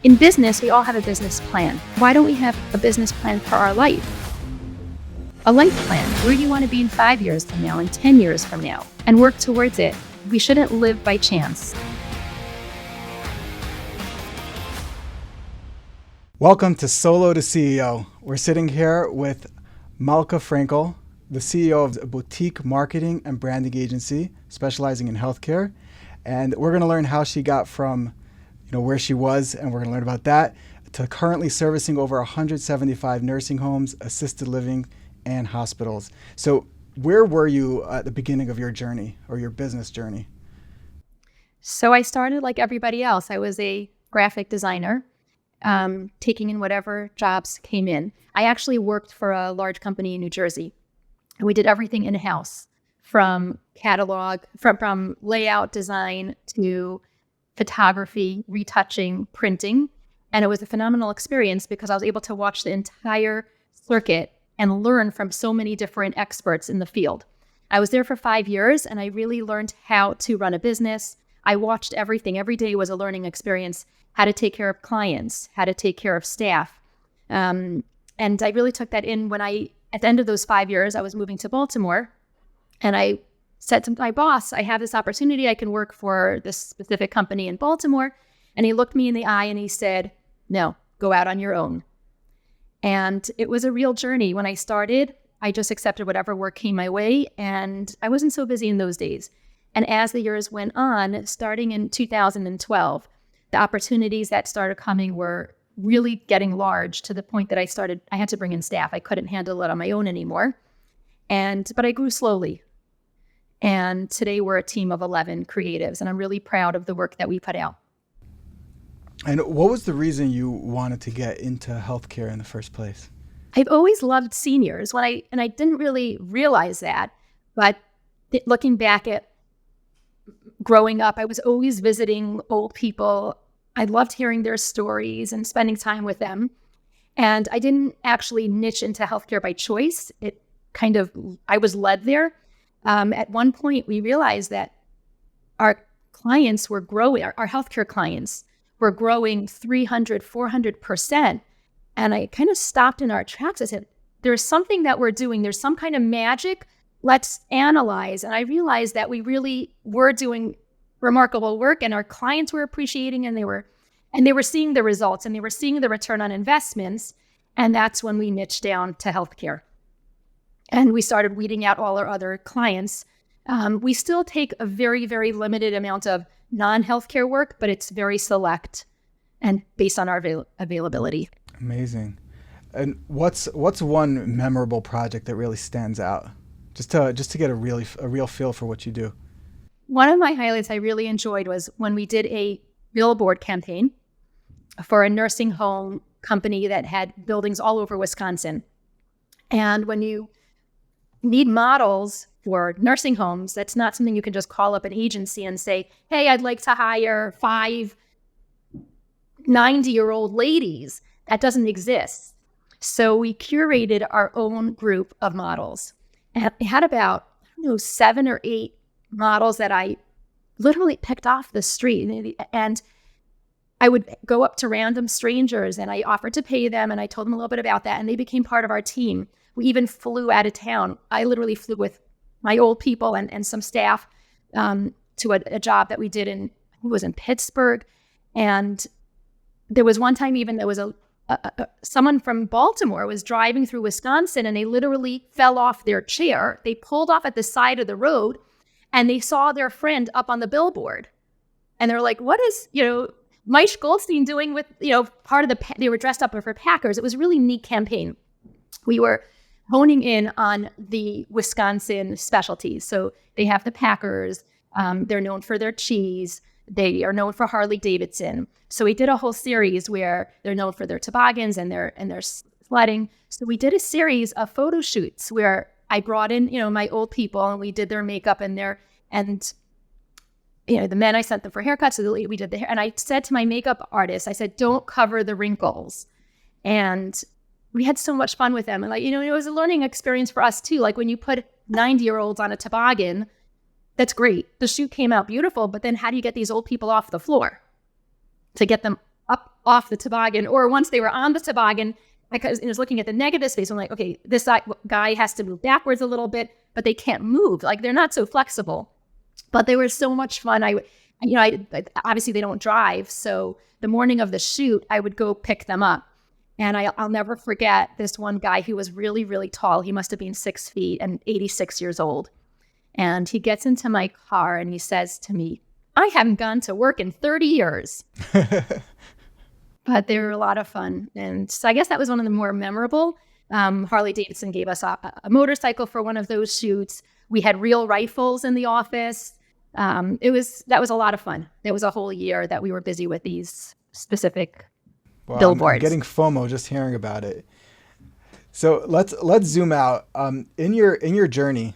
In business, we all have a business plan. Why don't we have a business plan for our life? A life plan. Where do you want to be in 5 years from now and 10 years from now? And work towards it. We shouldn't live by chance. Welcome to Solo2CEO. We're sitting here with Malka Frankel, the CEO of a boutique marketing and branding agency specializing in healthcare. And we're going to learn how she got from where she was, and we're going to learn about that, to currently servicing over 175 nursing homes, assisted living, and hospitals. So where were you at the beginning of your journey or your business journey? So I started like everybody else. I was a graphic designer, taking in whatever jobs came in. I actually worked for a large company in New Jersey, and we did everything in-house, from catalog, from layout design to photography, retouching, printing. And it was a phenomenal experience because I was able to watch the entire circuit and learn from so many different experts in the field. I was there for 5 years, and I really learned how to run a business. I watched everything. Every day was a learning experience, how to take care of clients, how to take care of staff. And I really took that in when at the end of those 5 years, I was moving to Baltimore, and I said to my boss, I have this opportunity. I can work for this specific company in Baltimore. And he looked me in the eye and he said, no, go out on your own. And it was a real journey. When I started, I just accepted whatever work came my way, and I wasn't so busy in those days. And as the years went on, starting in 2012, the opportunities that started coming were really getting large, to the point that I had to bring in staff. I couldn't handle it on my own anymore. But I grew slowly. And today we're a team of 11 creatives, and I'm really proud of the work that we put out. And what was the reason you wanted to get into healthcare in the first place? I've always loved seniors, and I didn't really realize that. But looking back at growing up, I was always visiting old people. I loved hearing their stories and spending time with them. And I didn't actually niche into healthcare by choice. I was led there. At one point, we realized that our clients were growing, our healthcare clients were growing 300, 400%. And I kind of stopped in our tracks. I said, there's something that we're doing. There's some kind of magic. Let's analyze. And I realized that we really were doing remarkable work, and our clients were appreciating, and they were seeing the results, and they were seeing the return on investments. And that's when we niched down to healthcare. And we started weeding out all our other clients. We still take a very, very limited amount of non-healthcare work, but it's very select and based on our availability. Amazing. And what's one memorable project that really stands out? Just to get a real feel for what you do. One of my highlights I really enjoyed was when we did a billboard campaign for a nursing home company that had buildings all over Wisconsin. And when you need models for nursing homes, that's not something you can just call up an agency and say, hey, I'd like to hire 5 90-year-old ladies. That doesn't exist. So we curated our own group of models. And it had about 7 or 8 models that I literally picked off the street. And I would go up to random strangers, and I offered to pay them, and I told them a little bit about that, and they became part of our team. We even flew out of town. I literally flew with my old people and some staff to a job that we did it was in Pittsburgh. And there was one time even there was someone from Baltimore was driving through Wisconsin, and they literally fell off their chair. They pulled off at the side of the road, and they saw their friend up on the billboard. And they're like, what is, Mike Goldstein doing with, part of they were dressed up for Packers. It was a really neat campaign. We were honing in on the Wisconsin specialties. So they have the Packers. They're known for their cheese. They are known for Harley Davidson. So we did a whole series where they're known for their toboggans and their sledding. So we did a series of photo shoots where I brought in, my old people, and we did their makeup and the men, I sent them for haircuts. So we did the hair. And I said to my makeup artist, I said, don't cover the wrinkles. And we had so much fun with them. And it was a learning experience for us too. Like when you put 90-year-olds on a toboggan, that's great. The shoot came out beautiful, but then how do you get these old people off the floor to get them up off the toboggan, or once they were on the toboggan, I was looking at the negative space. I'm like, okay, this guy has to move backwards a little bit, but they can't move. Like, they're not so flexible. But they were so much fun. I obviously they don't drive, so the morning of the shoot, I would go pick them up. And I'll never forget this one guy who was really, really tall. He must have been 6 feet and 86 years old. And he gets into my car and he says to me, I haven't gone to work in 30 years. But they were a lot of fun. And so I guess that was one of the more memorable. Harley Davidson gave us a motorcycle for one of those shoots. We had real rifles in the office. That was a lot of fun. It was a whole year that we were busy with these specific billboards. I'm getting FOMO just hearing about it. So let's zoom out. In your journey,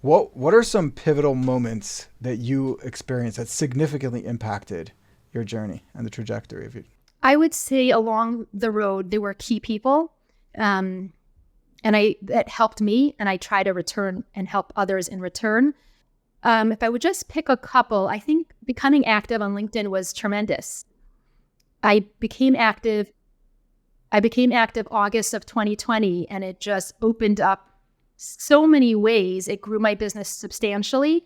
what are some pivotal moments that you experienced that significantly impacted your journey and the trajectory of it? I would say along the road, there were key people, and that helped me, and I try to return and help others in return. If I would just pick a couple, I think becoming active on LinkedIn was tremendous. I became active August of 2020, and it just opened up so many ways. It grew my business substantially.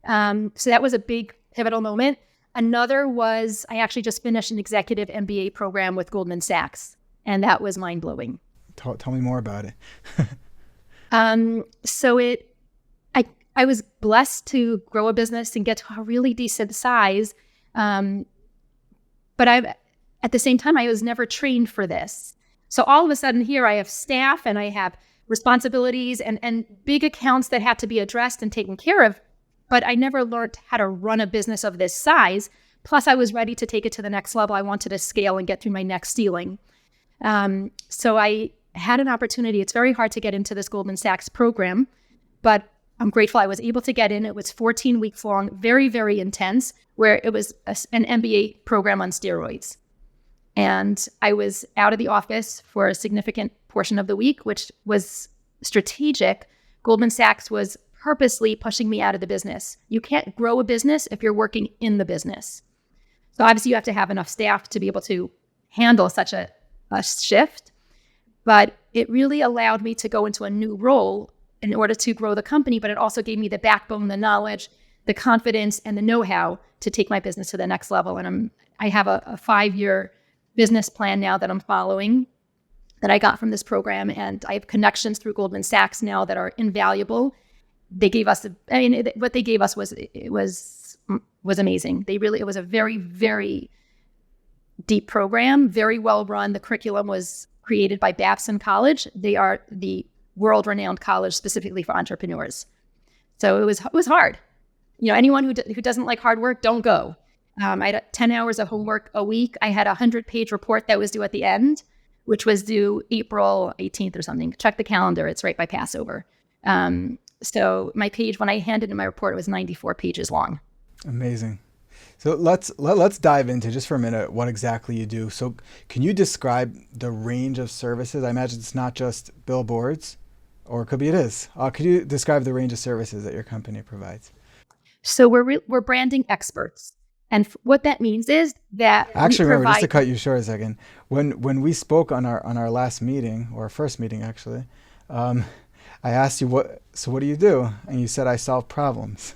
So that was a big pivotal moment. Another was I actually just finished an executive MBA program with Goldman Sachs, and that was mind-blowing. Tell me more about it. I was blessed to grow a business and get to a really decent size. But at the same time, I was never trained for this. So all of a sudden here I have staff and I have responsibilities and big accounts that have to be addressed and taken care of. But I never learned how to run a business of this size. Plus, I was ready to take it to the next level. I wanted to scale and get through my next ceiling. So I had an opportunity. It's very hard to get into this Goldman Sachs program, but I'm grateful I was able to get in. It was 14 weeks long, very, very intense, where it was an MBA program on steroids. And I was out of the office for a significant portion of the week, which was strategic. Goldman Sachs was purposely pushing me out of the business. You can't grow a business if you're working in the business. So obviously you have to have enough staff to be able to handle such a shift. But it really allowed me to go into a new role in order to grow the company, but it also gave me the backbone, the knowledge, the confidence, and the know-how to take my business to the next level. And I have a 5-year business plan now that I'm following that I got from this program. And I have connections through Goldman Sachs now that are invaluable. They gave us, what they gave us was amazing. It was a very, very deep program, very well run. The curriculum was created by Babson College. They are the world-renowned college specifically for entrepreneurs. So it was hard. Anyone who doesn't like hard work, don't go. I had 10 hours of homework a week. I had a 100-page report that was due at the end, which was due April 18th or something. Check the calendar. It's right by Passover. So my page, when I handed in my report, it was 94 pages long. Amazing. So let's dive into just for a minute what exactly you do. So can you describe the range of services? I imagine it's not just billboards, or it could be it is. Could you describe the range of services that your company provides? So we're branding experts. And what that means is that actually, remember, just to cut you short a second, when we spoke on our last meeting, or our first meeting actually, I asked you what do you do? And you said, I solve problems.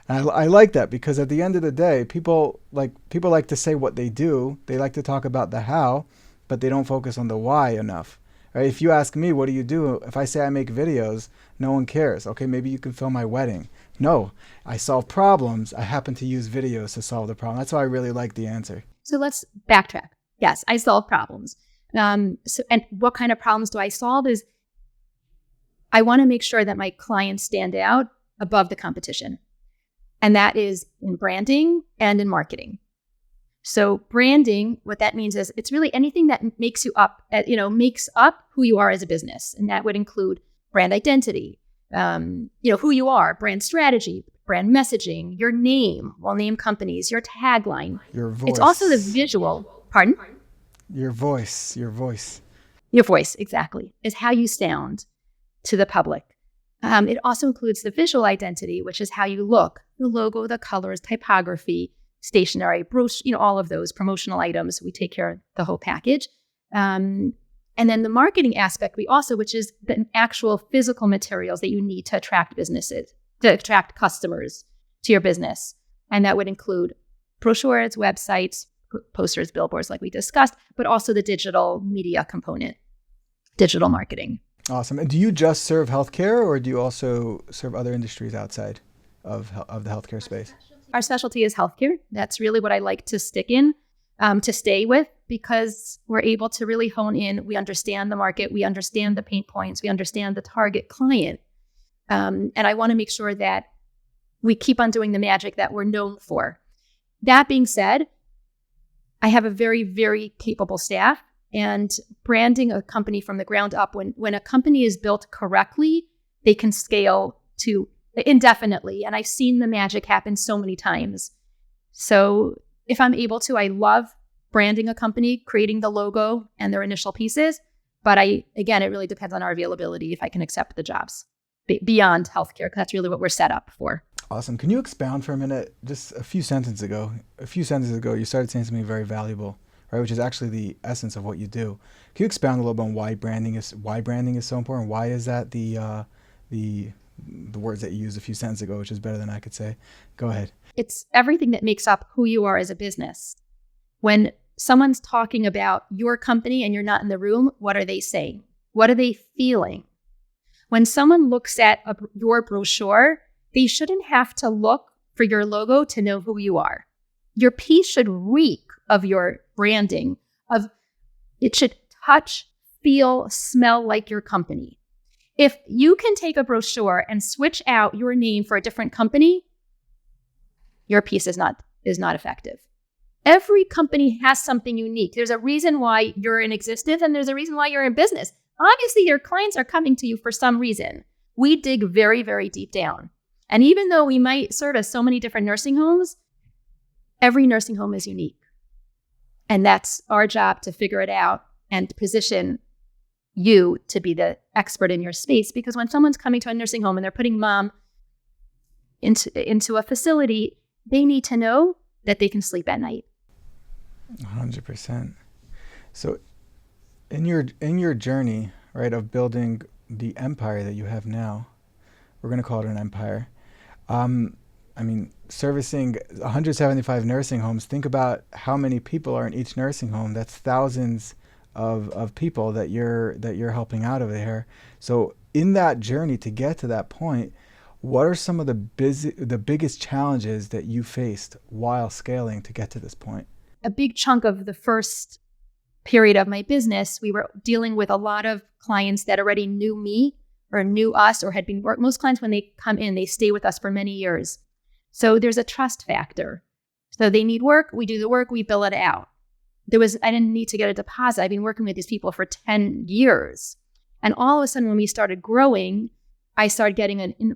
And I like that, because at the end of the day, people like to say what they do. They like to talk about the how, but they don't focus on the why enough. Right? If you ask me, what do you do? If I say I make videos, no one cares. Okay, maybe you can film my wedding. No, I solve problems. I happen to use videos to solve the problem. That's why I really like the answer. So let's backtrack. Yes, I solve problems. And what kind of problems do I solve is I want to make sure that my clients stand out above the competition. And that is in branding and in marketing. So branding, what that means is it's really anything that makes you up, makes up who you are as a business. And that would include brand identity, who you are, brand strategy, brand messaging, your name, name companies, your tagline. Your voice. It's also the visual, pardon? Your voice. Your voice, exactly, is how you sound to the public. It also includes the visual identity, which is how you look, the logo, the colors, typography, stationery, brochure, all of those promotional items. We take care of the whole package. And then the marketing aspect, which is the actual physical materials that you need to attract customers to your business. And that would include brochures, websites, posters, billboards, like we discussed, but also the digital media component, digital marketing. Awesome. And do you just serve healthcare, or do you also serve other industries outside of the healthcare space? Our specialty is healthcare. That's really what I like to stick in, to stay with, because we're able to really hone in. We understand the market. We understand the pain points. We understand the target client. And I want to make sure that we keep on doing the magic that we're known for. That being said, I have a very, very capable staff, and branding a company from the ground up, when a company is built correctly, they can scale to indefinitely. And I've seen the magic happen so many times. So if I'm able to, I love branding a company, creating the logo and their initial pieces. But it really depends on our availability, if I can accept the jobs beyond healthcare, because that's really what we're set up for. Awesome. Can you expound for a minute? Just a few sentences ago, you started saying something very valuable, right? Which is actually the essence of what you do. Can you expound a little bit on why branding is so important? Why is that the words that you used a few sentences ago, which is better than I could say? Go ahead. It's everything that makes up who you are as a business. When someone's talking about your company and you're not in the room, what are they saying? What are they feeling? When someone looks at your brochure, they shouldn't have to look for your logo to know who you are. Your piece should reek of your branding, it should touch, feel, smell like your company. If you can take a brochure and switch out your name for a different company, your piece is not effective. Every company has something unique. There's a reason why you're in existence, and there's a reason why you're in business. Obviously, your clients are coming to you for some reason. We dig very, very deep down. And even though we might service so many different nursing homes, every nursing home is unique. And that's our job, to figure it out and position you to be the expert in your space. Because when someone's coming to a nursing home and they're putting mom into a facility, they need to know that they can sleep at night. 100%. So in your journey, right, of building the empire that you have now, we're going to call it an empire. Servicing 175 nursing homes, think about how many people are in each nursing home. That's thousands of people that you're helping out over there. So in that journey to get to that point, what are some of the biggest challenges that you faced while scaling to get to this point? A big chunk of the first period of my business, we were dealing with a lot of clients that already knew me or knew us or had been work. Most clients, when they come in, they stay with us for many years. So there's a trust factor. So they need work, we do the work, we bill it out. I didn't need to get a deposit. I've been working with these people for 10 years. And all of a sudden, when we started growing, I started getting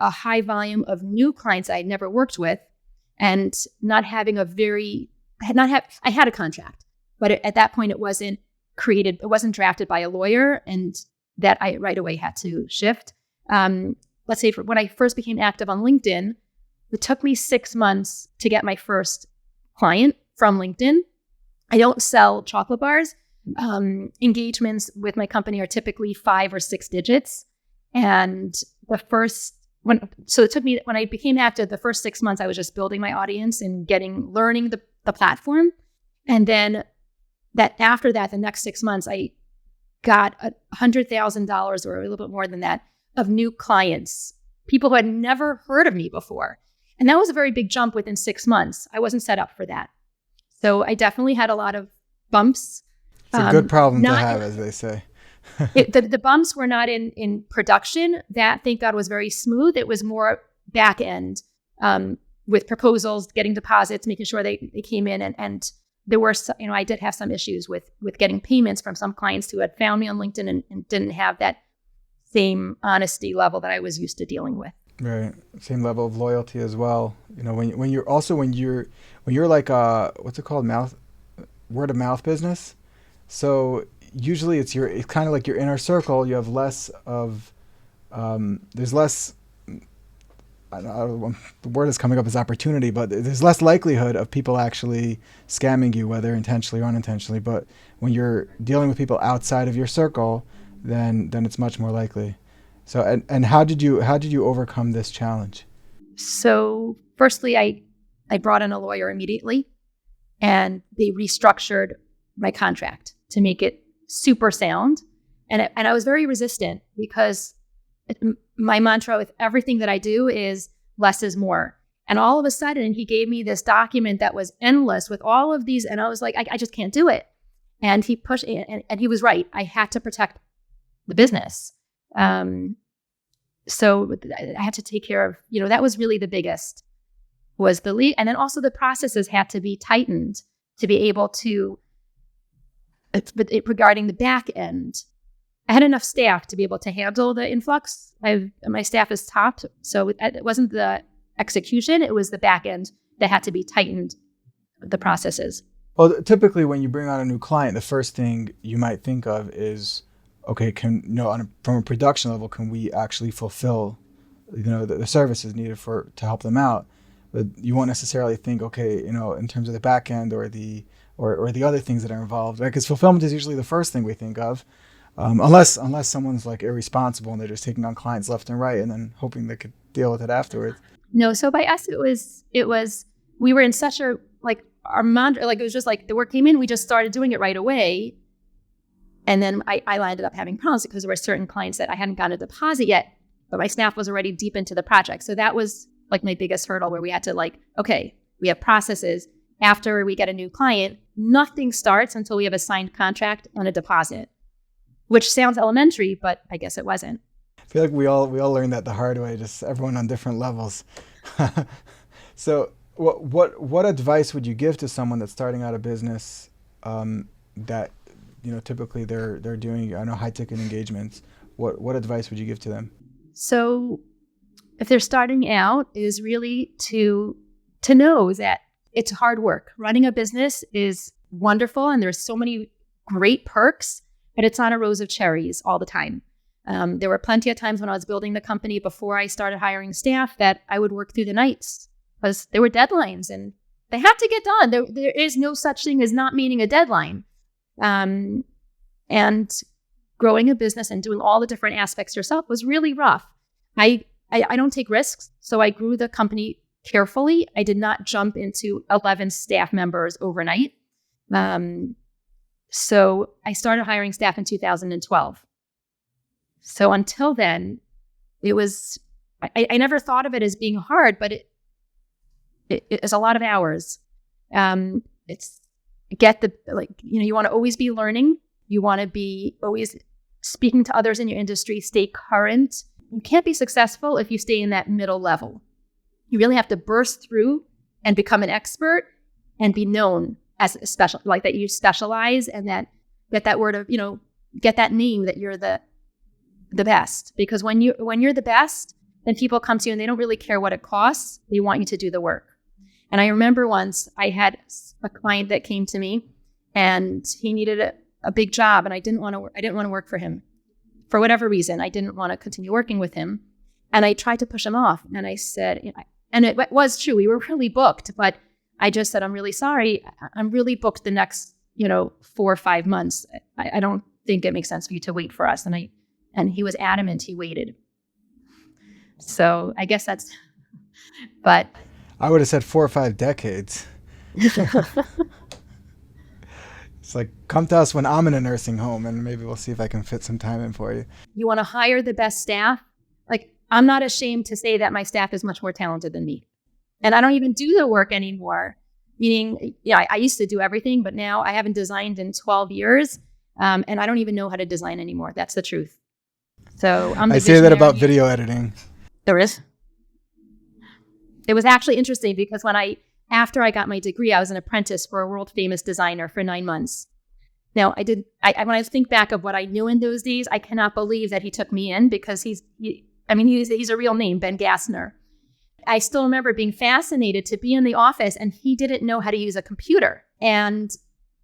a high volume of new clients I had never worked with, and not having I had a contract, but at that point it wasn't drafted by a lawyer, and that I right away had to shift. Let's say when I first became active on LinkedIn, it took me 6 months to get my first client from LinkedIn. I don't sell chocolate bars. Engagements with my company are typically 5 or 6 digits. And it took me, when I became active, the first 6 months, I was just building my audience and learning the platform. And then after that, the next 6 months, I got $100,000 or a little bit more than that of new clients, people who had never heard of me before. And that was a very big jump within 6 months. I wasn't set up for that. So I definitely had a lot of bumps. It's a good problem to have, as they say. The bumps were not in production. That, thank God, was very smooth. It was more back end, with proposals, getting deposits, making sure they came in. And there were, I did have some issues with getting payments from some clients who had found me on LinkedIn and didn't have that same honesty level that I was used to dealing with. Right. Same level of loyalty as well. When you're like what's it called? Word of mouth business. So usually it's kind of like your inner circle. You have less of, there's less don't know, the word is coming up as opportunity, but there's less likelihood of people actually scamming you, whether intentionally or unintentionally. But when you're dealing with people outside of your circle, then it's much more likely. So and how did you overcome this challenge? So firstly, I brought in a lawyer immediately, and they restructured my contract to make it super sound. And I was very resistant because my mantra with everything that I do is less is more. And all of a sudden, he gave me this document that was endless with all of these. And I was like, I just can't do it. And he pushed, and he was right. I had to protect the business. So I had to take care of, that was really the biggest, was the lead. And then also the processes had to be tightened to be able to, regarding the back end, I had enough staff to be able to handle the influx. My staff is top. So it wasn't the execution, it was the back end that had to be tightened, the processes. Well, typically when you bring on a new client, the first thing you might think of is, okay, from a production level, can we actually fulfill, the services needed to help them out? But you won't necessarily think, okay, in terms of the back end or the other things that are involved, right? Because fulfillment is usually the first thing we think of, unless someone's like irresponsible and they're just taking on clients left and right and then hoping they could deal with it afterwards. No, so by us, it was we were in such a our mantra, it was just like the work came in, we just started doing it right away. And then I ended up having problems because there were certain clients that I hadn't gotten a deposit yet, but my staff was already deep into the project. So that was like my biggest hurdle, where we had to okay, we have processes. After we get a new client, nothing starts until we have a signed contract and a deposit, which sounds elementary, but I guess it wasn't. I feel like we all learned that the hard way, just everyone on different levels. So what advice would you give to someone that's starting out a business, that typically they're doing high ticket engagements? What advice would you give to them? So if they're starting out, is really to know that it's hard work. Running a business is wonderful, and there's so many great perks, but it's not a rows of cherries all the time. There were plenty of times when I was building the company before I started hiring staff that I would work through the nights because there were deadlines and they had to get done. There is no such thing as not meeting a deadline. And growing a business and doing all the different aspects yourself was really rough. I don't take risks, so I grew the company carefully. I did not jump into 11 staff members overnight. So I started hiring staff in 2012. So until then, it was, I never thought of it as being hard, but it is a lot of hours. It's you want to always be learning. You want to be always speaking to others in your industry, stay current. You can't be successful if you stay in that middle level. You really have to burst through and become an expert and be known as a special, like that you specialize, and that get that word of, get that name that you're the best. Because when you're the best, then people come to you and they don't really care what it costs. They want you to do the work. And I remember once I had a client that came to me and he needed a big job, and I didn't want to work for him for whatever reason. I didn't want to continue working with him. And I tried to push him off. And I said, and it was true, we were really booked, but I just said, I'm really sorry. I'm really booked the next, 4 or 5 months. I don't think it makes sense for you to wait for us. And he was adamant. He waited. So I guess but I would have said 4 or 5 decades. It's like, come to us when I'm in a nursing home and maybe we'll see if I can fit some time in for you. You want to hire the best staff? I'm not ashamed to say that my staff is much more talented than me. And I don't even do the work anymore. Meaning, I used to do everything, but now I haven't designed in 12 years. And I don't even know how to design anymore. That's the truth. So I say that about video editing. There is. It was actually interesting because after I got my degree, I was an apprentice for a world famous designer for 9 months. Now when I think back of what I knew in those days, I cannot believe that he took me in because he's a real name, Ben Gassner. I still remember being fascinated to be in the office and he didn't know how to use a computer. And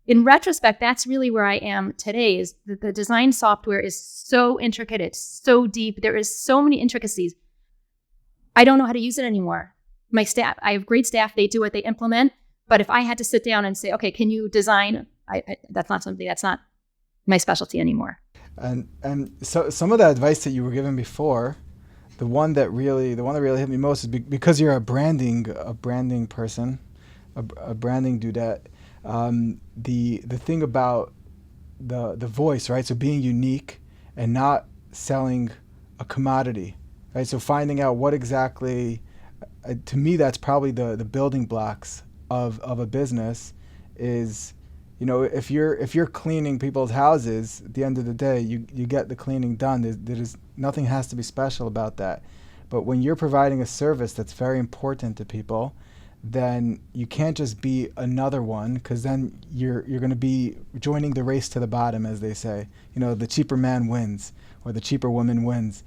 in retrospect, that's really where I am today, is that the design software is so intricate. It's so deep. There is so many intricacies. I don't know how to use it anymore. My staff, I have great staff. They do what they implement. But if I had to sit down and say, okay, can you design? That's not my specialty anymore. And so some of the advice that you were given before, the one that really hit me most is because you're a branding person, a branding dudette. The thing about the voice, right? So being unique and not selling a commodity, right? So finding out what exactly, to me, that's probably the building blocks of a business is, if you're cleaning people's houses, at the end of the day, you get the cleaning done. There's nothing has to be special about that. But when you're providing a service that's very important to people, then you can't just be another one, because then you're going to be joining the race to the bottom, as they say. The cheaper man wins, or the cheaper woman wins.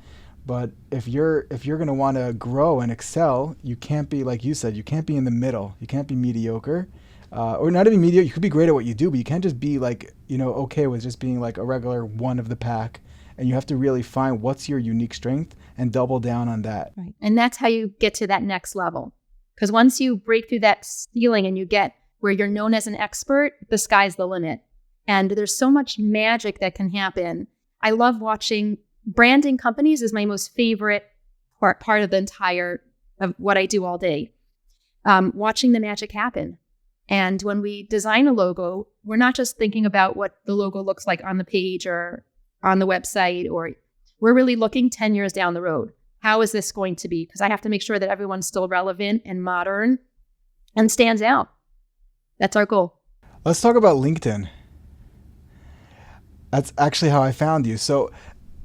But if you're going to want to grow and excel, you can't be, like you said, you can't be in the middle. You can't be mediocre, or not even mediocre. You could be great at what you do, but you can't just be okay with just being like a regular one of the pack. And you have to really find what's your unique strength and double down on that. Right. And that's how you get to that next level. Because once you break through that ceiling and you get where you're known as an expert, the sky's the limit. And there's so much magic that can happen. I love watching branding companies is my most favorite part of the entire of what I do all day. Watching the magic happen. And when we design a logo, we're not just thinking about what the logo looks like on the page or on the website, or we're really looking 10 years down the road. How is this going to be? Because I have to make sure that everyone's still relevant and modern and stands out. That's our goal. Let's talk about LinkedIn. That's actually how I found you. So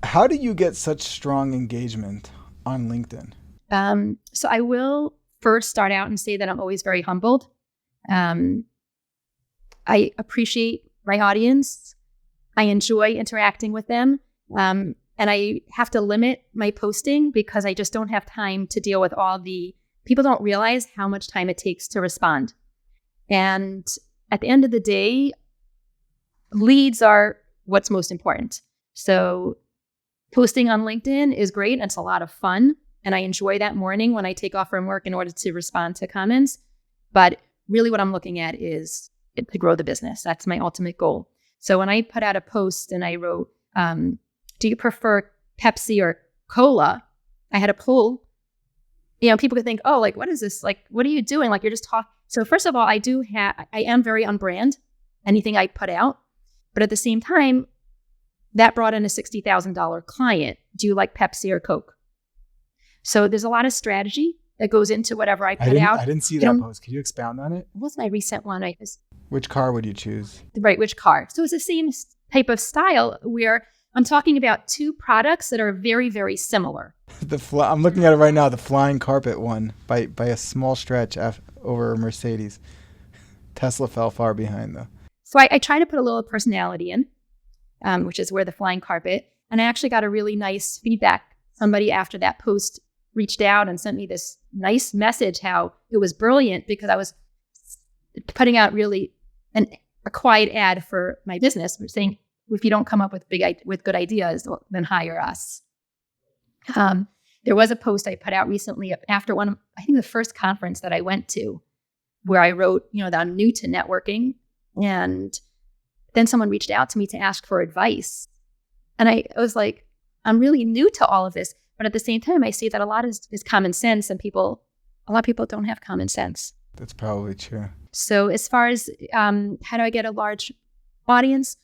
how do you get such strong engagement on LinkedIn? So I will first start out and say that I'm always very humbled. I appreciate my audience. I enjoy interacting with them. And I have to limit my posting because I just don't have time to deal with people don't realize how much time it takes to respond. And at the end of the day, leads are what's most important. So posting on LinkedIn is great and it's a lot of fun. And I enjoy that morning when I take off from work in order to respond to comments. But really what I'm looking at is to grow the business. That's my ultimate goal. So when I put out a post and I wrote, do you prefer Pepsi or cola? I had a poll. People could think, oh, like, what is this? Like, what are you doing? Like, you're just talking. So first of all, I am very on brand, anything I put out. But at the same time, that brought in a $60,000 client. Do you like Pepsi or Coke? So there's a lot of strategy that goes into whatever I put out. I didn't see that post. Could you expound on it? What was my recent one? Which car would you choose? Right, which car? So it's the same type of style where I'm talking about two products that are very, very similar. I'm looking at it right now, the flying carpet one by a small stretch over a Mercedes. Tesla fell far behind though. So I try to put a little personality in, which is where the flying carpet. And I actually got a really nice feedback. Somebody after that post reached out and sent me this nice message how it was brilliant because I was putting out really a quiet ad for my business. We're saying, if you don't come up with good ideas, well, then hire us. There was a post I put out recently after I think the first conference that I went to, where I wrote, that I'm new to networking. And then someone reached out to me to ask for advice. And I was like, I'm really new to all of this. But at the same time, I see that a lot is common sense, and a lot of people don't have common sense. That's probably true. So as far as how do I get a large audience?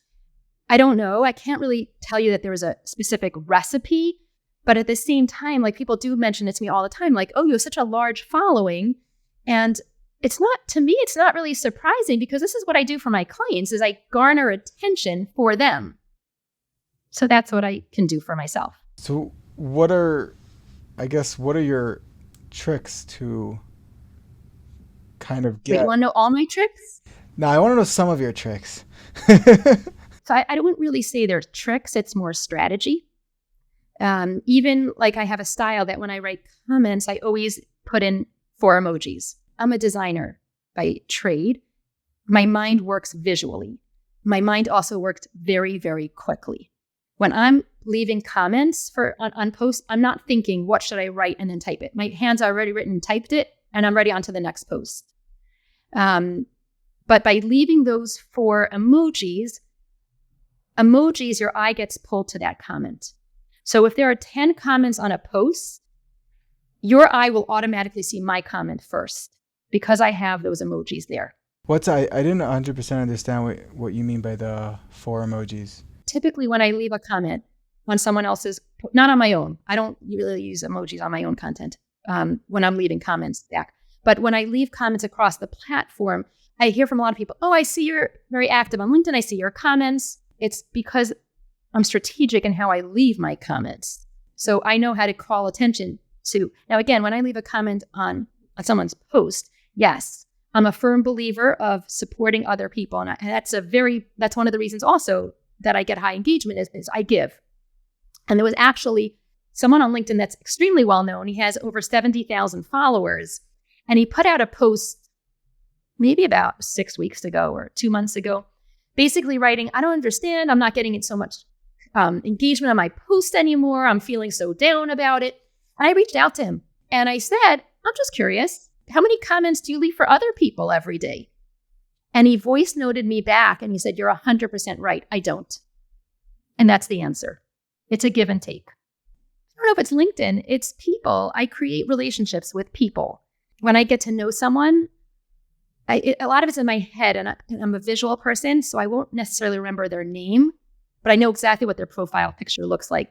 I don't know. I can't really tell you that there was a specific recipe, but at the same time, like people do mention it to me all the time, like, oh, you have such a large following. And it's not really surprising because this is what I do for my clients is I garner attention for them. So that's what I can do for myself. So what are your tricks to kind of get... Wait, you want to know all my tricks? No, I want to know some of your tricks. So I don't really say there's tricks. It's more strategy. Even like I have a style that when I write comments, I always put in 4 emojis. I'm a designer by trade. My mind works visually. My mind also works very, very quickly. When I'm leaving comments on posts, I'm not thinking, what should I write and then type it? My hands are already written and typed it, and I'm ready on to the next post. But by leaving those 4 emojis, your eye gets pulled to that comment. So if there are 10 comments on a post, your eye will automatically see my comment first because I have those emojis there. I didn't 100% understand what you mean by the 4 emojis. Typically, when I leave a comment on someone else's, not on my own, I don't really use emojis on my own content when I'm leaving comments back. But when I leave comments across the platform, I hear from a lot of people, oh, I see you're very active on LinkedIn. I see your comments. It's because I'm strategic in how I leave my comments. So I know how to call attention to. Now, again, when I leave a comment on someone's post, yes, I'm a firm believer of supporting other people. And that's one of the reasons also that I get high engagement is I give. And there was actually someone on LinkedIn that's extremely well known. He has over 70,000 followers. And he put out a post maybe about 6 weeks ago or 2 months ago, basically writing, I don't understand. I'm not getting it so much engagement on my post anymore. I'm feeling so down about it. And I reached out to him and I said, I'm just curious. How many comments do you leave for other people every day? And he voice noted me back and he said, you're 100% right. I don't. And that's the answer. It's a give and take. I don't know if it's LinkedIn. It's people. I create relationships with people. When I get to know someone, a lot of it's in my head, and I'm a visual person, so I won't necessarily remember their name, but I know exactly what their profile picture looks like.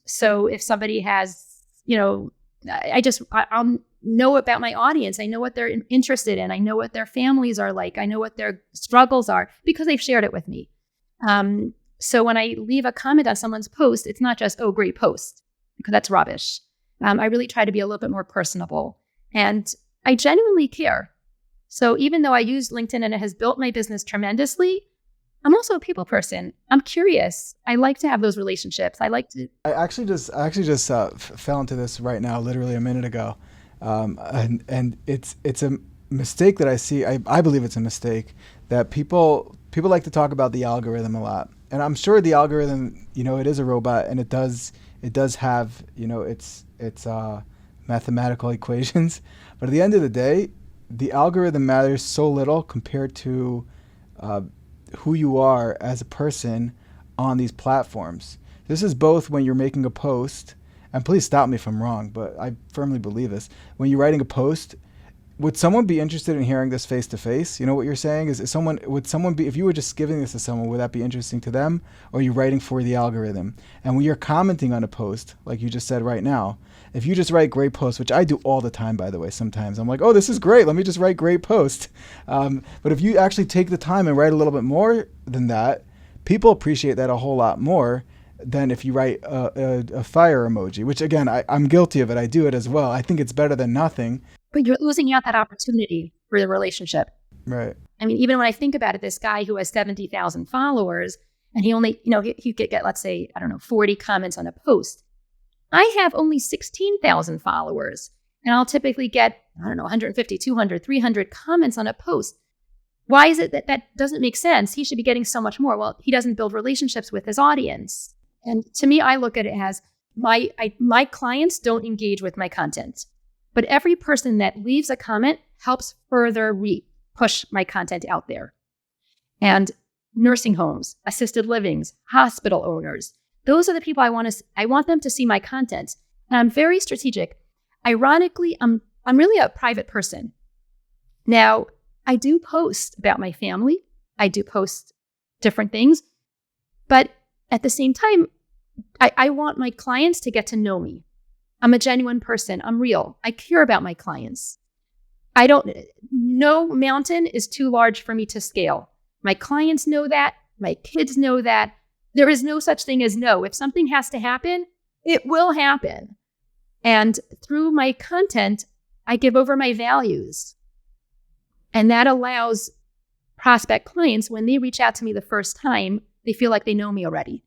So if somebody has, I'll know about my audience. I know what they're interested in. I know what their families are like. I know what their struggles are because they've shared it with me. So when I leave a comment on someone's post, it's not just, oh, great post, because that's rubbish. I really try to be a little bit more personable, and I genuinely care. So even though I use LinkedIn and it has built my business tremendously, I'm also a people person. I'm curious. I like to have those relationships. I actually just fell into this right now, literally a minute ago. And it's a mistake that I see. I believe it's a mistake that people like to talk about the algorithm a lot. And I'm sure the algorithm, it is a robot and it does have, its mathematical equations. But at the end of the day, the algorithm matters so little compared to who you are as a person on these platforms. This is both when you're making a post, and please stop me if I'm wrong, but I firmly believe this. When you're writing a post, would someone be interested in hearing this face to face? You know what you're saying would someone be, if you were just giving this to someone, would that be interesting to them? Or are you writing for the algorithm? And when you're commenting on a post, like you just said right now, if you just write great posts, which I do all the time, by the way, sometimes I'm like, oh, this is great. Let me just write great post. But if you actually take the time and write a little bit more than that, people appreciate that a whole lot more than if you write a fire emoji, which again, I'm guilty of it. I do it as well. I think it's better than nothing. But you're losing out that opportunity for the relationship. Right. I mean, even when I think about it, this guy who has 70,000 followers and he only, he could get, let's say, 40 comments on a post. I have only 16,000 followers and I'll typically get, 150, 200, 300 comments on a post. Why is it that doesn't make sense? He should be getting so much more. Well, he doesn't build relationships with his audience. And to me, I look at it as my clients don't engage with my content. But every person that leaves a comment helps further push my content out there. And nursing homes, assisted livings, hospital owners, those are the people I want them to see my content. And I'm very strategic. Ironically, I'm really a private person. Now, I do post about my family. I do post different things. But at the same time, I want my clients to get to know me. I'm a genuine person. I'm real. I care about my clients. No mountain is too large for me to scale. My clients know that. My kids know that. There is no such thing as no. If something has to happen, it will happen. And through my content, I give over my values. And that allows prospect clients, when they reach out to me the first time, they feel like they know me already.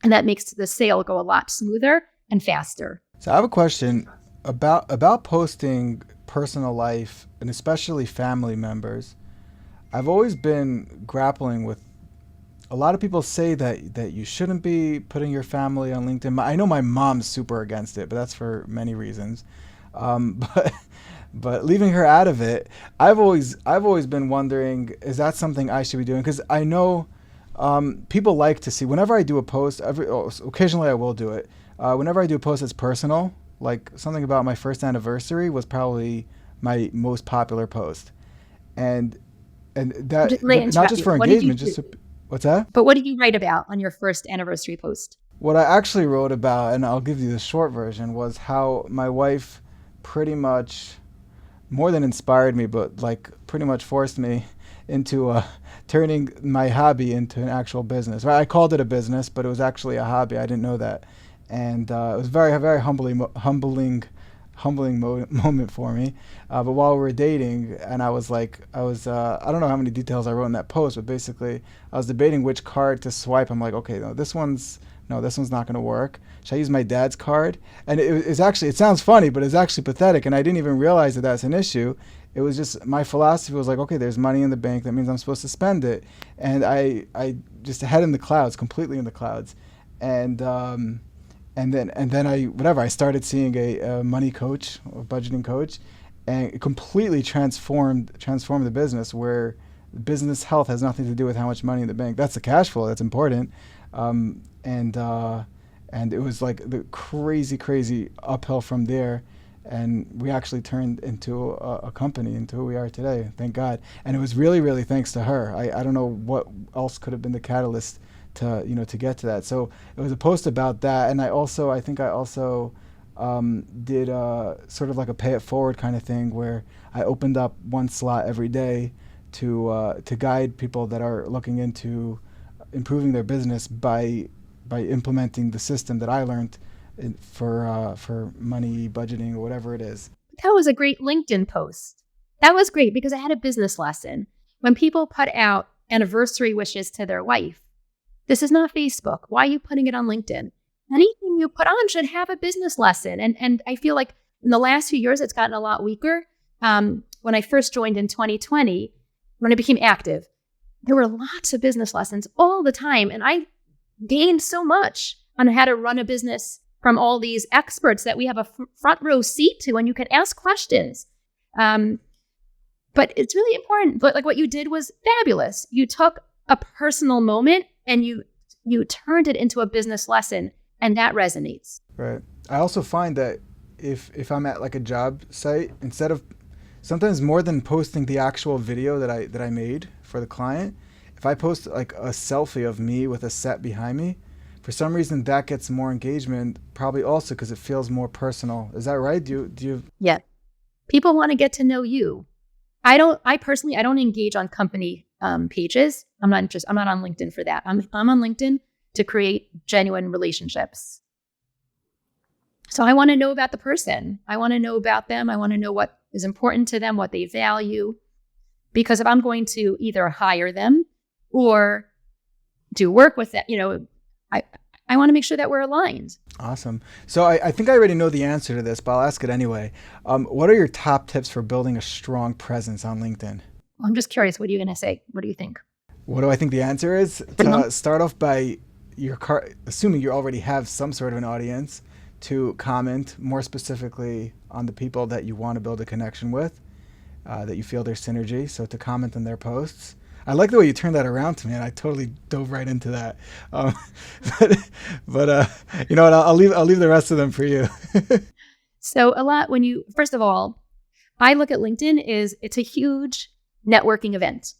And that makes the sale go a lot smoother and faster. So I have a question about posting personal life and especially family members. I've always been grappling with a lot of people say that you shouldn't be putting your family on LinkedIn. I know my mom's super against it, but that's for many reasons. But but leaving her out of it, I've always been wondering, is that something I should be doing? Because I know people like to see whenever I do a post. Occasionally I will do it. Whenever I do a post that's personal, like something about my first anniversary was probably my most popular post, and Just let me not interrupt just you. for What did you engagement, do? just what's that? But what did you write about on your first anniversary post? What I actually wrote about, and I'll give you the short version, was how my wife pretty much more than inspired me, but like pretty much forced me into turning my hobby into an actual business. Right? I called it a business, but it was actually a hobby. I didn't know that, and it was very humbling moment for me. But while we were dating, and I don't know how many details I wrote in that post, but basically I was debating which card to swipe. I'm like, okay, no, this one's not going to work. Should I use my dad's card? And it sounds funny, but it's actually pathetic. And I didn't even realize that that's an issue. It was just, my philosophy was like, okay, there's money in the bank. That means I'm supposed to spend it. And I just head in the clouds, completely in the clouds. And, and then I started seeing a money coach, a budgeting coach, and it completely transformed the business, where business health has nothing to do with how much money in the bank. That's the cash flow. That's important. And it was like the crazy uphill from there, and we actually turned into a company, into who we are today. Thank God. And it was really thanks to her. I don't know what else could have been the catalyst to get to that. So it was a post about that, and I think I also did sort of like a pay it forward kind of thing, where I opened up one slot every day to guide people that are looking into improving their business by implementing the system that I learned for money budgeting or whatever it is. That was a great LinkedIn post. That was great because I had a business lesson. When people put out anniversary wishes to their wife, this is not Facebook. Why are you putting it on LinkedIn? Anything you put on should have a business lesson. And I feel like in the last few years, it's gotten a lot weaker. When I first joined in 2020, when I became active, there were lots of business lessons all the time. And I gained so much on how to run a business from all these experts that we have a front row seat to, and you can ask questions. But it's really important. But like what you did was fabulous. You took a personal moment and you turned it into a business lesson, and that resonates. Right. I also find that if I'm at like a job site, instead of sometimes more than posting the actual video that I made for the client, if I post like a selfie of me with a set behind me, for some reason that gets more engagement, probably also because it feels more personal. Is that right? Do you? Yeah. People want to get to know you. I personally don't engage on company pages. I'm not on LinkedIn for that. I'm on LinkedIn to create genuine relationships. So I want to know about the person. I want to know about them. I want to know what is important to them, what they value. Because if I'm going to either hire them or do work with them, I want to make sure that we're aligned. Awesome. So I think I already know the answer to this, but I'll ask it anyway. What are your top tips for building a strong presence on LinkedIn? Well, I'm just curious. What are you going to say? What do you think? What do I think the answer is? To start off by assuming you already have some sort of an audience, to comment more specifically on the people that you want to build a connection with, that you feel there's synergy. So to comment on their posts. I like the way you turned that around to me, and I totally dove right into that. But you know what? I'll leave the rest of them for you. So first of all, I look at LinkedIn it's a huge networking event,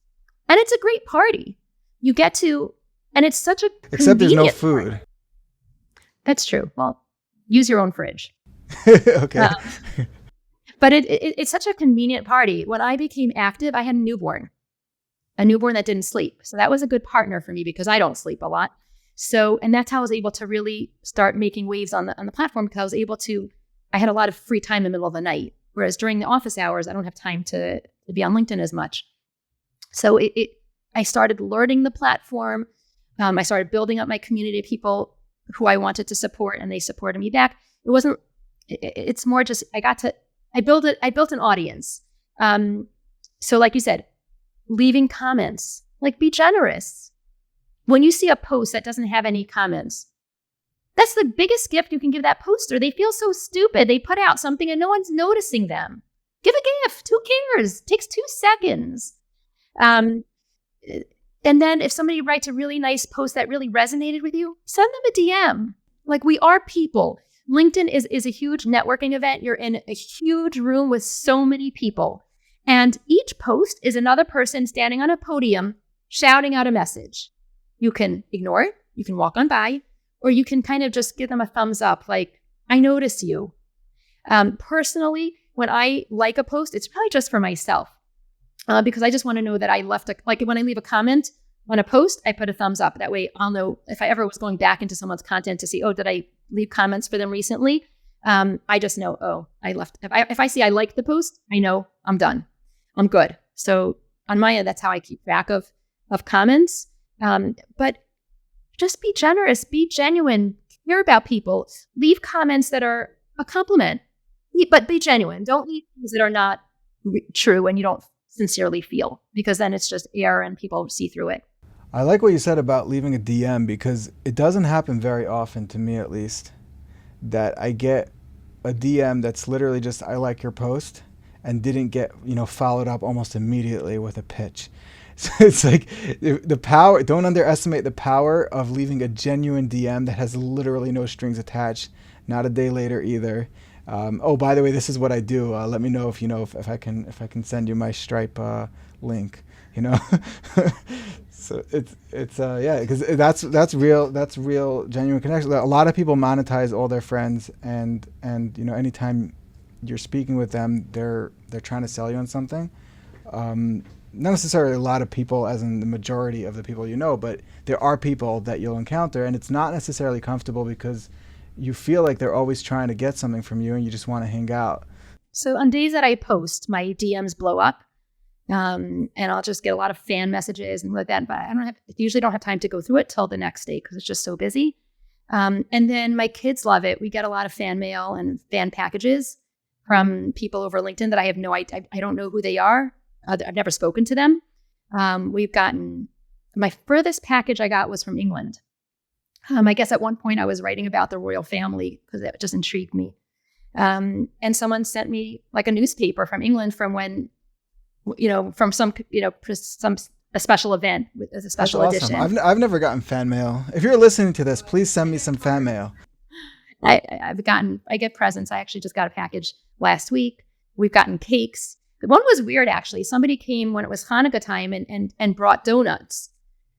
and it's a great party. You get to, and it's such a Except there's no food. Party. That's true. Well, use your own fridge. Okay. But it's such a convenient party. When I became active, I had a newborn that didn't sleep. So that was a good partner for me because I don't sleep a lot. So, and that's how I was able to really start making waves on the platform, because I had a lot of free time in the middle of the night. Whereas during the office hours, I don't have time to be on LinkedIn as much. So I started learning the platform. I started building up my community of people who I wanted to support, and they supported me back. It's more just, I built an audience. So like you said, leaving comments, like be generous. When you see a post that doesn't have any comments, that's the biggest gift you can give that poster. They feel so stupid. They put out something and no one's noticing them. Give a gift. Who cares? It takes 2 seconds. And then if somebody writes a really nice post that really resonated with you, send them a DM. Like, we are people. LinkedIn is a huge networking event. You're in a huge room with so many people. And each post is another person standing on a podium shouting out a message. You can ignore it. You can walk on by. Or you can kind of just give them a thumbs up, like, I notice you. Personally, when I like a post, it's probably just for myself because I just want to know that I left like when I leave a comment on a post, I put a thumbs up. That way I'll know if I ever was going back into someone's content to see, oh, did I leave comments for them recently? I just know, oh, I left. If I see I like the post, I know I'm done. I'm good. So on my end, that's how I keep track of comments. But just be generous, be genuine, care about people. Leave comments that are a compliment, but be genuine. Don't leave things that are not true and you don't sincerely feel, because then it's just air and people see through it. I like what you said about leaving a DM, because it doesn't happen very often, to me at least, that I get a DM that's literally just, I like your post, and didn't get, followed up almost immediately with a pitch. So it's like the power, don't underestimate the power of leaving a genuine DM that has literally no strings attached, not a day later either. Oh, by the way, this is what I do. Let me know if I can send you my Stripe link, So yeah, because that's real genuine connection. A lot of people monetize all their friends, and anytime you're speaking with them, they're trying to sell you on something. Not necessarily a lot of people, as in the majority of the people but there are people that you'll encounter, and it's not necessarily comfortable because you feel like they're always trying to get something from you and you just want to hang out. So on days that I post, my DMs blow up, and I'll just get a lot of fan messages and like that, but I usually don't have time to go through it till the next day because it's just so busy. And then my kids love it. We get a lot of fan mail and fan packages from people over LinkedIn that I have no idea. I don't know who they are. I've never spoken to them. We've gotten, my furthest package I got was from England. I guess at one point I was writing about the royal family because it just intrigued me. And someone sent me like a newspaper from England from when, from some a special event with a special That's awesome. edition. I've never gotten fan mail. If you're listening to this, please send me some fan mail. I get presents. I actually just got a package last week. We've gotten cakes. One was weird, actually. Somebody came when it was Hanukkah time and brought donuts.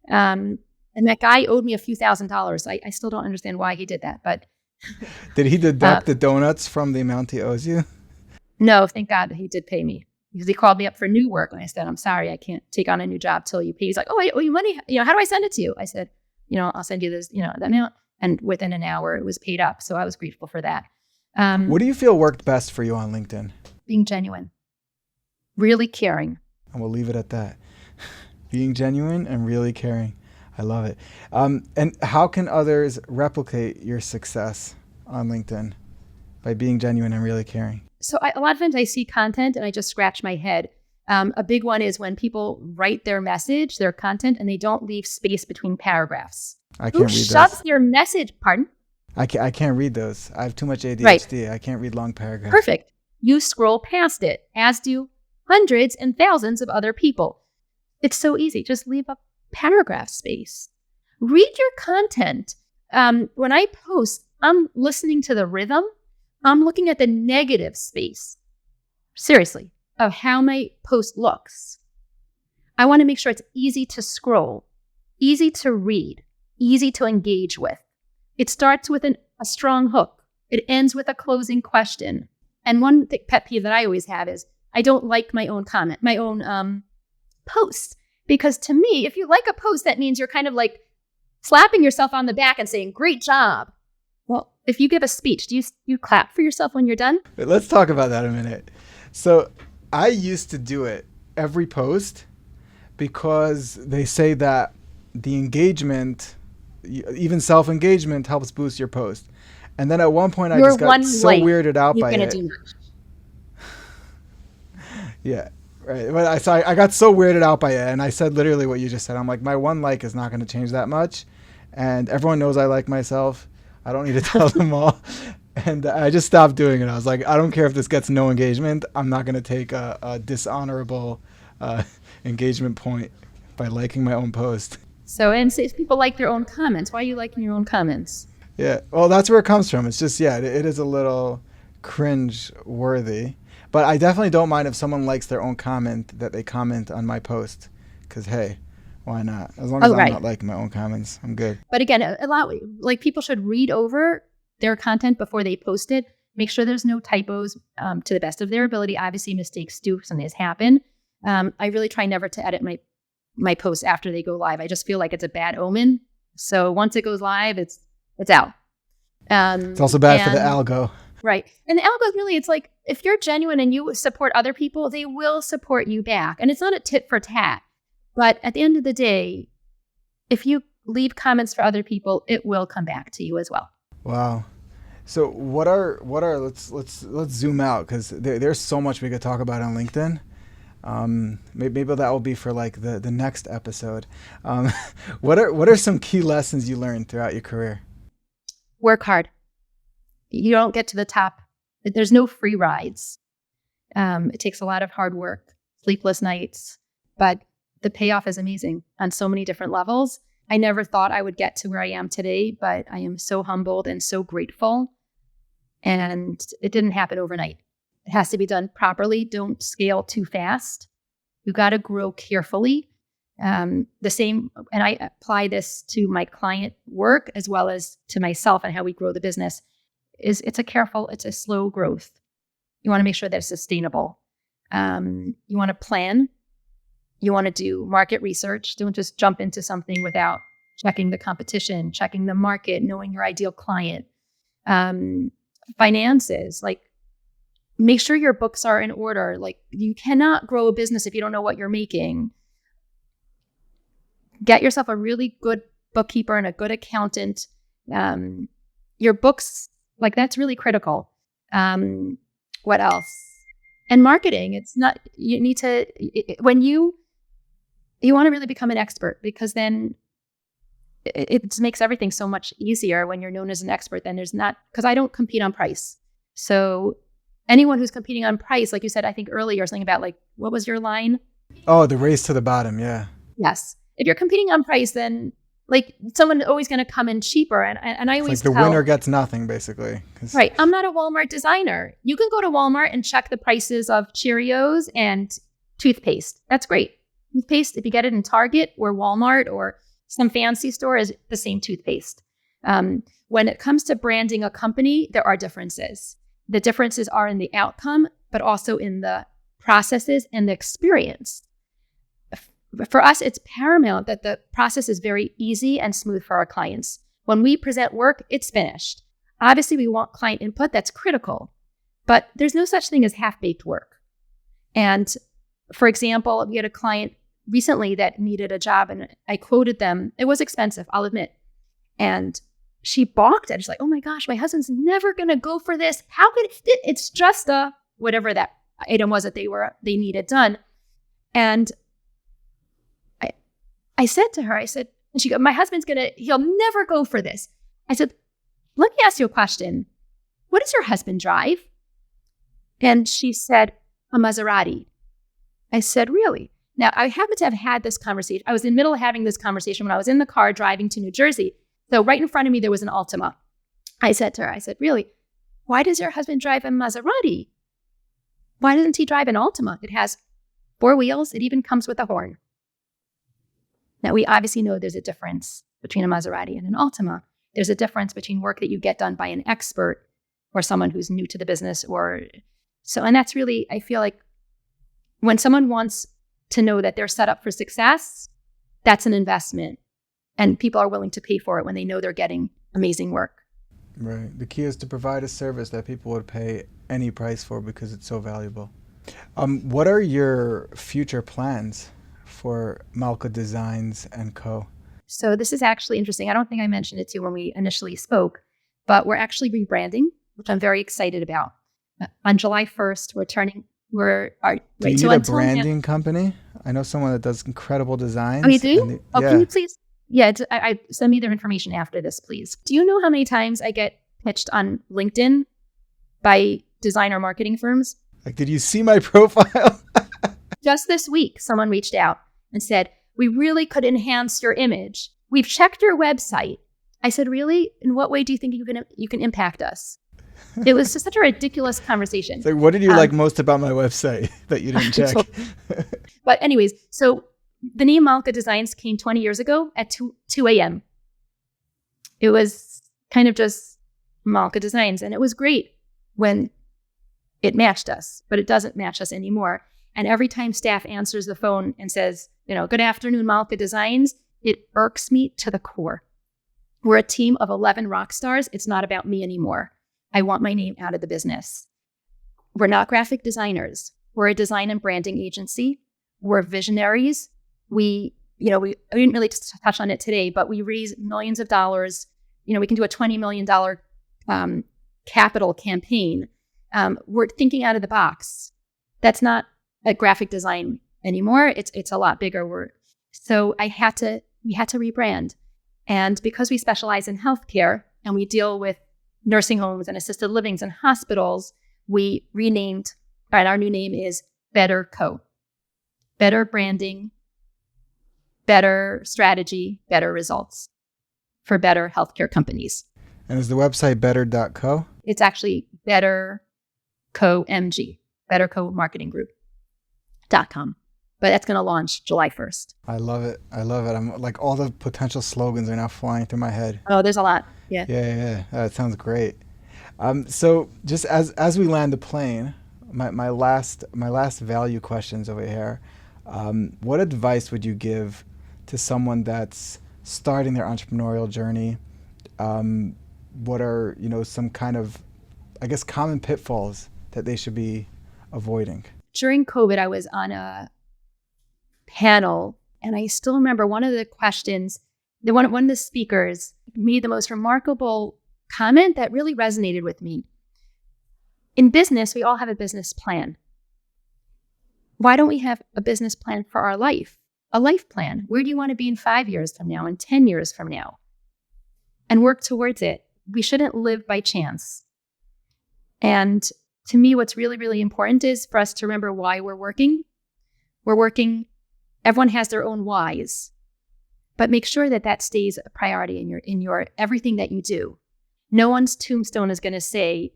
And that guy owed me a few $1,000s. I still don't understand why he did that. But did he deduct the donuts from the amount he owes you? No, thank God he did pay me. Because he called me up for new work. And I said, I'm sorry, I can't take on a new job till you pay. He's like, oh, I owe you money. How do I send it to you? I said, I'll send you this, that amount. And within an hour, it was paid up. So I was grateful for that. What do you feel worked best for you on LinkedIn? Being genuine. Really caring. And we'll leave it at that. Being genuine and really caring. I love it. And how can others replicate your success on LinkedIn? By being genuine and really caring. So a lot of times I see content and I just scratch my head. A big one is when people write their message, their content, and they don't leave space between paragraphs. I can't read those. Who shoves your message? Pardon? I can't read those. I have too much ADHD. Right. I can't read long paragraphs. Perfect. You scroll past it, as do hundreds and thousands of other people. It's so easy. Just leave a paragraph space. Read your content. When I post, I'm listening to the rhythm. I'm looking at the negative space, seriously, of how my post looks. I want to make sure it's easy to scroll, easy to read, easy to engage with. It starts with a strong hook. It ends with a closing question. And one pet peeve that I always have is I don't like my own comment, my own post. Because to me, if you like a post, that means you're kind of like slapping yourself on the back and saying, great job. Well, if you give a speech, do you clap for yourself when you're done? Let's talk about that a minute. So I used to do it every post because they say that the engagement, even self-engagement, helps boost your post. And then at one point I just got so weirded out by it. Do Yeah. Right. But I got so weirded out by it, and I said literally what you just said. I'm like, my one like is not going to change that much, and everyone knows I like myself. I don't need to tell them all. And I just stopped doing it. I was like, I don't care if this gets no engagement. I'm not going to take a dishonorable uh, engagement point by liking my own post. So, and say if people like their own comments, why are you liking your own comments? Yeah. Well, that's where it comes from. It's just, yeah, it is a little cringe worthy. But I definitely don't mind if someone likes their own comment that they comment on my post. Because, hey, why not? As long as Oh, I'm right. not liking my own comments, I'm good. But again, a lot like people should read over their content before they post it. Make sure there's no typos to the best of their ability. Obviously, mistakes do sometimes happen. I really try never to edit my posts after they go live. I just feel like it's a bad omen. So once it goes live, it's out. It's also bad for the algo. Right. And the algo really, it's like if you're genuine and you support other people, they will support you back. And it's not a tit for tat. But at the end of the day, if you leave comments for other people, it will come back to you as well. Wow. So what are let's zoom out, because there's so much we could talk about on LinkedIn. Maybe that will be for like the next episode. What are some key lessons you learned throughout your career? Work hard. You don't get to the top. There's no free rides. It takes a lot of hard work, sleepless nights, but the payoff is amazing on so many different levels. I never thought I would get to where I am today, but I am so humbled and so grateful. And it didn't happen overnight. It has to be done properly. Don't scale too fast. You got to grow carefully. The same, and I apply this to my client work as well as to myself and how we grow the business. It's a slow growth. You want to make sure that it's sustainable. You want to plan. You want to do market research. Don't just jump into something without checking the competition, checking the market, knowing your ideal client. Finances, like make sure your books are in order. Like you cannot grow a business if you don't know what you're making. Get yourself a really good bookkeeper and a good accountant. Your books, like that's really critical. What else? And marketing. It's not, you need to, when you want to really become an expert, because then it makes everything so much easier when you're known as an expert. Then there's not, because I don't compete on price. So anyone who's competing on price, like you said, I think earlier, something about like, what was your line? Oh, the race to the bottom. Yeah. Yes. If you're competing on price, then like someone always going to come in cheaper. And I always like the winner gets nothing, basically. Right. I'm not a Walmart designer. You can go to Walmart and check the prices of Cheerios and toothpaste. That's great. Toothpaste, if you get it in Target or Walmart or some fancy store, is the same toothpaste. When it comes to branding a company, there are differences. The differences are in the outcome, but also in the processes and the experience. For us, it's paramount that the process is very easy and smooth for our clients. When we present work, it's finished. Obviously, we want client input. That's critical. But there's no such thing as half-baked work. And for example, we had a client recently that needed a job, and I quoted them. It was expensive, I'll admit. And she balked at it. She's like, oh my gosh, my husband's never going to go for this. How could it's just a whatever that item was that they needed done. And I said to her, and she goes, my husband's he'll never go for this. I said, let me ask you a question. What does your husband drive? And she said, a Maserati. I said, really? Now, I happen to have had this conversation. I was in the middle of having this conversation when I was in the car driving to New Jersey. So right in front of me, there was an Altima. I said to her, really? Why does your husband drive a Maserati? Why doesn't he drive an Altima? It has 4 wheels. It even comes with a horn. Now, we obviously know there's a difference between a Maserati and an Altima. There's a difference between work that you get done by an expert or someone who's new to the business and that's really, I feel like when someone wants to know that they're set up for success, that's an investment. And people are willing to pay for it when they know they're getting amazing work. Right. The key is to provide a service that people would pay any price for because it's so valuable. What are your future plans for Malka Designs & Co.? So this is actually interesting. I don't think I mentioned it to you when we initially spoke, but we're actually rebranding, which I'm very excited about. On July 1st, we're turning Do you right. So need a until now, branding company? I know someone that does incredible oh, you designs. do? Oh, can Yeah. you please? Yeah, I send me their information after this, please. Do you know how many times I get pitched on LinkedIn by designer marketing firms? Like, did you see my profile? Just this week, someone reached out and said, "We really could enhance your image. We've checked your website." I said, "Really? In what way do you think you can impact us?" It was just such a ridiculous conversation. It's like, what did you like most about my website that you didn't check? But anyways, so the name Malka Designs came 20 years ago at 2 a.m. It was kind of just Malka Designs. And it was great when it matched us, but it doesn't match us anymore. And every time staff answers the phone and says, "Good afternoon, Malka Designs," it irks me to the core. We're a team of 11 rock stars. It's not about me anymore. I want my name out of the business. We're not graphic designers. We're a design and branding agency. We're visionaries. We didn't really touch on it today, but we raise millions of dollars. We can do a $20 million capital campaign. We're thinking out of the box. That's not a graphic design anymore. It's a lot bigger. So we had to rebrand. And because we specialize in healthcare and we deal with nursing homes and assisted livings and hospitals, we renamed, and our new name is Better Co. Better branding, better strategy, better results for better healthcare companies. And is the website better.co? It's actually Better Co MG, Better Co Marketing Group.com. But that's going to launch July 1st. I love it. I'm like, all the potential slogans are now flying through my head. Oh, there's a lot. Yeah. Yeah. That sounds great. So just as we land the plane, my last value questions over here. What advice would you give to someone that's starting their entrepreneurial journey? What are, some kind of, I guess, common pitfalls that they should be avoiding? During COVID, I was on a panel, and I still remember one of the questions, one of the speakers made the most remarkable comment that really resonated with me. In business, we all have a business plan. Why don't we have a business plan for our life? A life plan. Where do you want to be in 5 years from now and 10 years from now? And work towards it. We shouldn't live by chance. And to me, what's really, really important is for us to remember why we're working. Everyone has their own whys, but make sure that stays a priority in your everything that you do. No one's tombstone is going to say,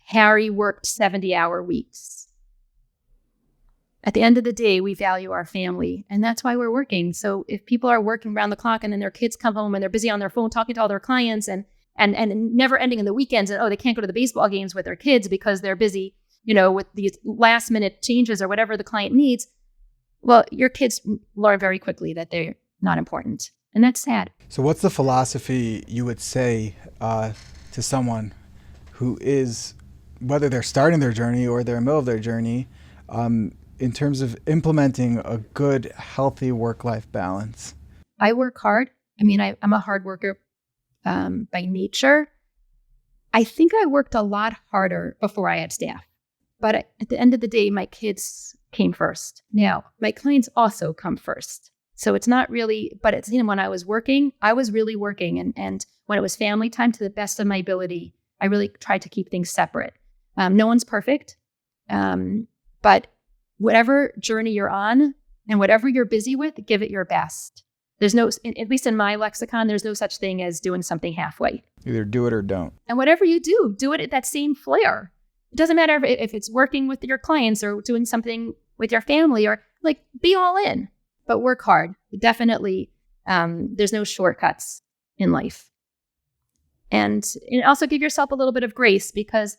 "Harry worked 70-hour weeks." At the end of the day, we value our family, and that's why we're working. So if people are working around the clock and then their kids come home and they're busy on their phone talking to all their clients and never ending in the weekends, and they can't go to the baseball games with their kids because they're busy, with these last minute changes or whatever the client needs. Well, your kids learn very quickly that they're not important. And that's sad. So what's the philosophy you would say to someone who is, whether they're starting their journey or they're in the middle of their journey, in terms of implementing a good, healthy work-life balance? I work hard. I'm a hard worker by nature. I think I worked a lot harder before I had staff. But at the end of the day, my kids came first. Now, my clients also come first. So it's not really, but it's, when I was working, I was really working. And when it was family time, to the best of my ability, I really tried to keep things separate. No one's perfect. But whatever journey you're on and whatever you're busy with, give it your best. There's no, at least in my lexicon, there's no such thing as doing something halfway. Either do it or don't. And whatever you do it at that same flair. It doesn't matter if it's working with your clients or doing something with your family, or be all in, but work hard. Definitely, there's no shortcuts in life. And also give yourself a little bit of grace because,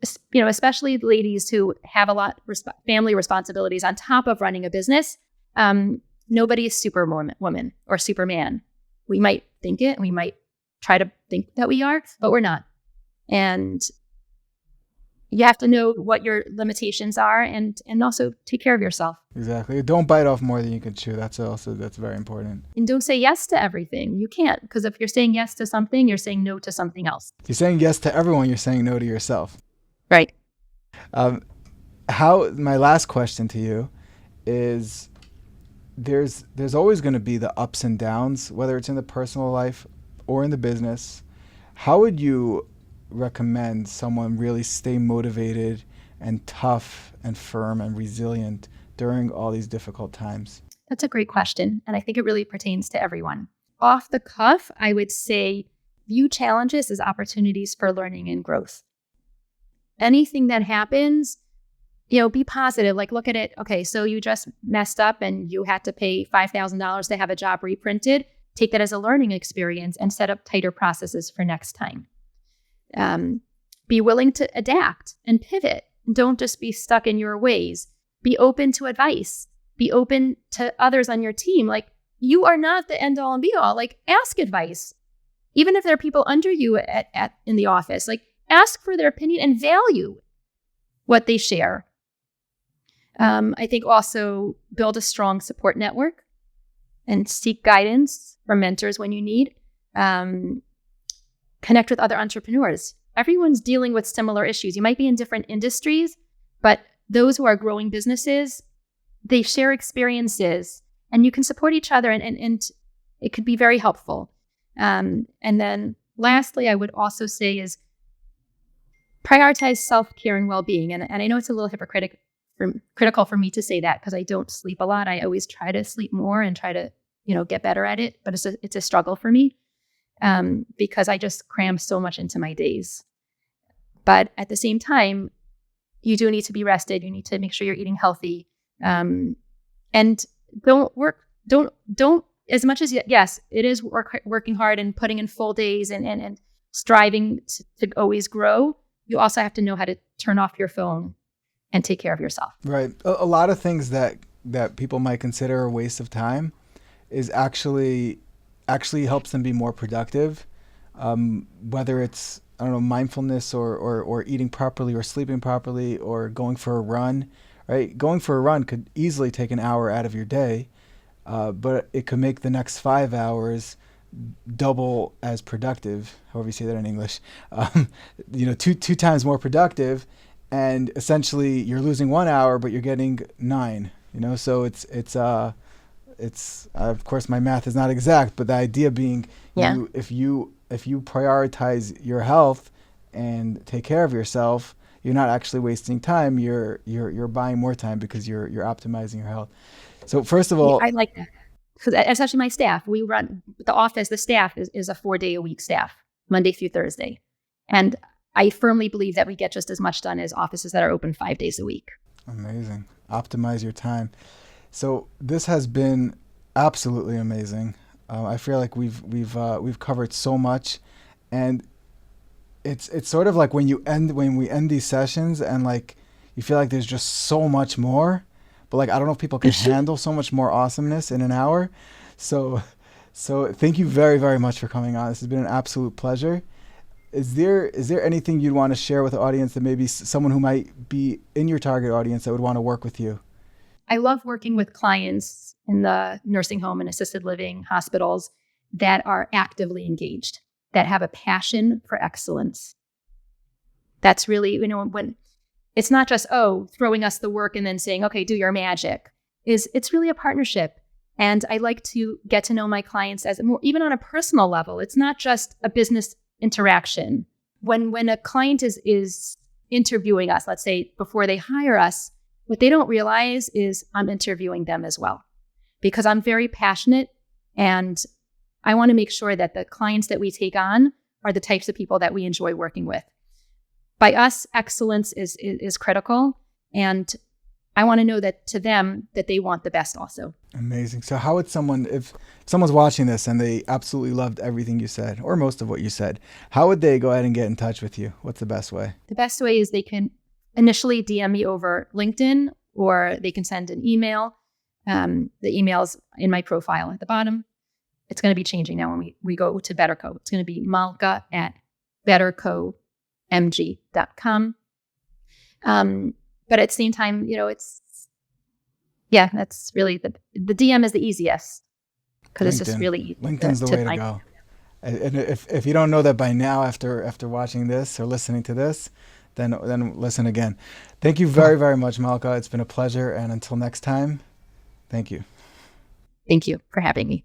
especially ladies who have a lot family responsibilities on top of running a business, nobody is superwoman or superman. We might think it, and we might try to think that we are, but we're not. And you have to know what your limitations are and also take care of yourself. Exactly. Don't bite off more than you can chew. That's very important. And don't say yes to everything. You can't, because if you're saying yes to something, you're saying no to something else. If you're saying yes to everyone, you're saying no to yourself. Right. how my last question to you is there's always going to be the ups and downs, whether it's in the personal life or in the business. How would you recommend someone really stay motivated and tough and firm and resilient during all these difficult times? That's a great question. And I think it really pertains to everyone. Off the cuff, I would say view challenges as opportunities for learning and growth. Anything that happens, be positive. Like, look at it. Okay, so you just messed up and you had to pay $5,000 to have a job reprinted. Take that as a learning experience and set up tighter processes for next time. Be willing to adapt and pivot. Don't just be stuck in your ways. Be open to advice. Be open to others on your team. Like, you are not the end all and be all. Like, ask advice. Even if there are people under you in the office, like, ask for their opinion and value what they share. I think also build a strong support network and seek guidance from mentors when you need. Connect with other entrepreneurs. Everyone's dealing with similar issues. You might be in different industries, but those who are growing businesses, they share experiences and you can support each other and it could be very helpful. And then lastly, I would also say is prioritize self-care and well-being. And I know it's a little critical for me to say that because I don't sleep a lot. I always try to sleep more and try to, get better at it. But it's a struggle for me because I just cram so much into my days. But at the same time, you do need to be rested. You need to make sure you're eating healthy. And don't as much as, yes, it is working hard and putting in full days and striving to always grow. You also have to know how to turn off your phone and take care of yourself. Right. A lot of things that people might consider a waste of time is actually helps them be more productive. Whether it's, I don't know, mindfulness or eating properly or sleeping properly or going for a run, right? Going for a run could easily take an hour out of your day, but it could make the next 5 hours double as productive, however you say that in English, two times more productive. And essentially you're losing 1 hour, but you're getting 9, so it's of course my math is not exact, but the idea being if you prioritize your health and take care of yourself, you're not actually wasting time. You're buying more time because you're optimizing your health. So first of all, I like that. Because especially my staff, we run the office, the staff is a 4-day-a-week staff, Monday through Thursday. And I firmly believe that we get just as much done as offices that are open 5 days a week. Amazing. Optimize your time. So this has been absolutely amazing. I feel like we've covered so much, and it's sort of like when we end these sessions and like you feel like there's just so much more, but like I don't know if people can handle so much more awesomeness in an hour. So thank you very, very much for coming on. This has been an absolute pleasure. Is there anything you'd want to share with the audience that maybe someone who might be in your target audience that would want to work with you? I love working with clients in the nursing home and assisted living hospitals that are actively engaged, that have a passion for excellence. That's really, when it's not just, throwing us the work and then saying, okay, do your magic. It's really a partnership. And I like to get to know my clients as more, even on a personal level. It's not just a business interaction. When a client is interviewing us, let's say before they hire us, what they don't realize is I'm interviewing them as well, because I'm very passionate and I want to make sure that the clients that we take on are the types of people that we enjoy working with. By us, excellence is critical, and I want to know that to them that they want the best also. Amazing. So how would someone, if someone's watching this and they absolutely loved everything you said or most of what you said, how would they go ahead and get in touch with you? What's the best way? The best way is they can initially DM me over LinkedIn, or they can send an email. The email's in my profile at the bottom. It's going to be changing now when we go to BetterCo. It's going to be malka@bettercomg.com. But at the same time, that's really the DM is the easiest because it's just really easy. LinkedIn's the way to go. And if you don't know that by now, after watching this or listening to this, then listen again. Thank you very, very much, Malka. It's been a pleasure. And until next time, thank you. Thank you for having me.